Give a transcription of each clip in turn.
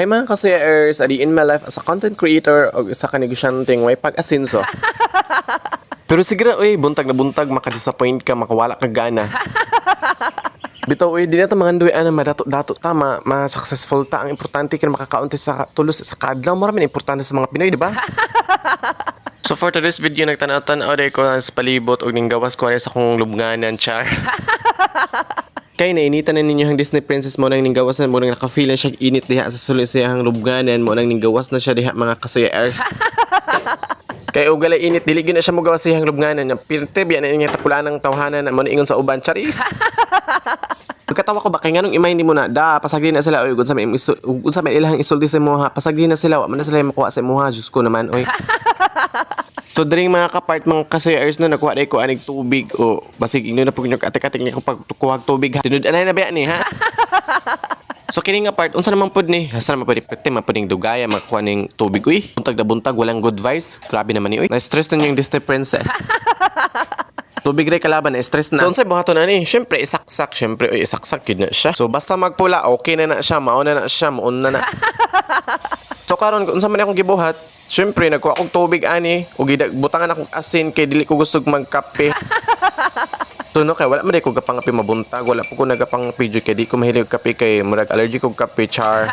Hi mga kasayers, adi in my life as a content creator o isa ka negosyanteng way pag-asinso. Pero siguro, buntag na buntag, makadisappoint ka, makawala ka gana. Bitaw, di na ito mga nduwi, madato-dato ta, ma-successful ta. Ang importante ka na makakaunti sa tulos sa kadlaw. Maraming importante sa mga Pinoy, di ba? So for today's video, nagtanaw-tanaw day ko sa palibot o ninggawas ko sa kong lubnganan, char. Kaya nainitan na ninyo ang Disney princess mo nang ninggawas na mo nang nakafeel na siya init diha sa sulit siyang lubnganan mo nang ninggawas na siya diha mga kasayers. Kaya ugala init dili gyud na siya mogawas siyang lubnganan nya pirte biya na niya tapulan ng tawhanan na mo ingon sa uban charis. Pagkatawa ko ba kay nganong imay mo na da pasagdi na sila oy unsa may ilahang isulti sa moha pasagdi na sila wa man na sila makuha sa moha Diyos ko naman oy. So dring mga kapart mga kasayers na nakuha day ko anig tubig o basig ingno na pug atik-atik niya ko pagkuha tubig ha. Tinud anay na ba ni ha? So kini nga part unsa naman pud ni? Asa naman pud pwede mapuning dugaya makuha ning tubig uy. Buntag na buntag walang good vibes. Grabe naman ni uy. Na-stress na yung Disney princess. Tubig ray kalaban na stress na. So unsay buhaton na ni? Syempre isaksak, syempre uy isaksak gid na siya. So basta magpula okay na siya, mauna na siya, mauna na. So karon unsa man akong gibuhat, syempre nagkuha akong tubig ani ug butangan akong asin kay dili ko gusto magkape. So no kay wala man ko gapangapi mabuntag, wala po ko nagapang video kay di ko mahilig kape kay murag allergic og kape char.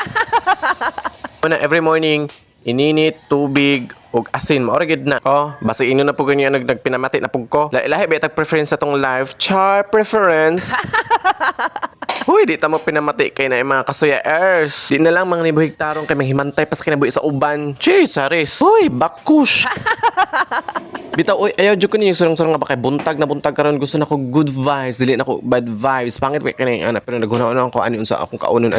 Una every morning ininit tubig ug asin mao ra gid na. Oh, basta inyo na po ganyan nagpinamati na pug ko. Lahi ba tag preference sa tong live char preference. Huy, di ta mo pinamati kay na yung mga kasayers. Di na lang mga nibuhigtarong kay manghimantay pas kinabuhi sa uban. Cheers, Saris. Huy, bakush. Bitaw, oy, ayaw jud ko ninyo surong-surong nga ba kay buntag na buntag karon gusto nako good vibes, dili nako bad vibes. Pangit kay kanay ana pero naghuna-una ko ani unsa akong kaunon.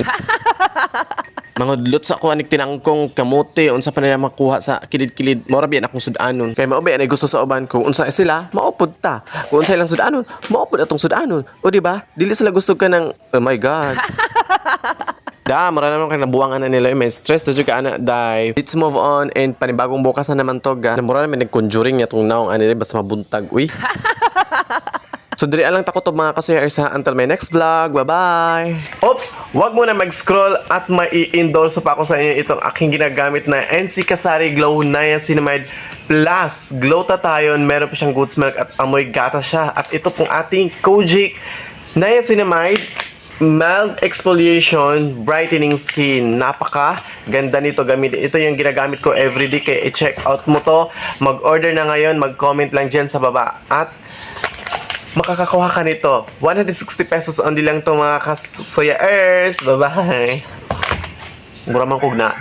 Mga dulot sa ako anik tinangkong kamote unsa pa nila makuha sa kilid-kilid mora biyan akong sudanon kay mao ba ani gusto sa uban ko unsa sila maupod ta kung unsa ilang sudanon maupod atong sudanon o di ba dili sila gusto ka ng oh my god. Mara naman kay nabuwangan na nila may stress na ka ana dai. Let's move on and panibagong bukas na naman to ga mura naman nag-conjuring niya tong naong ani basta mabuntag uy. So, diri alang takot mga kasayers ha. Until my next vlog. Bye-bye! Oops! Huwag mo na mag-scroll at mai-endorse pa ako sa inyo itong aking ginagamit na NC Kasari Glow Niacinamide Plus. Glow Tatayon. Meron pa siyang goat's milk at amoy gata siya. At ito pong ating Kojic Niacinamide Mild Exfoliation Brightening Skin. Napaka ganda nito gamit. Ito yung ginagamit ko everyday. Kaya i-check out mo to. Mag-order na ngayon. Mag-comment lang dyan sa baba. At makakakuha ka nito. 160 pesos only lang to mga kasayers. Bye-bye. Mura man kog na.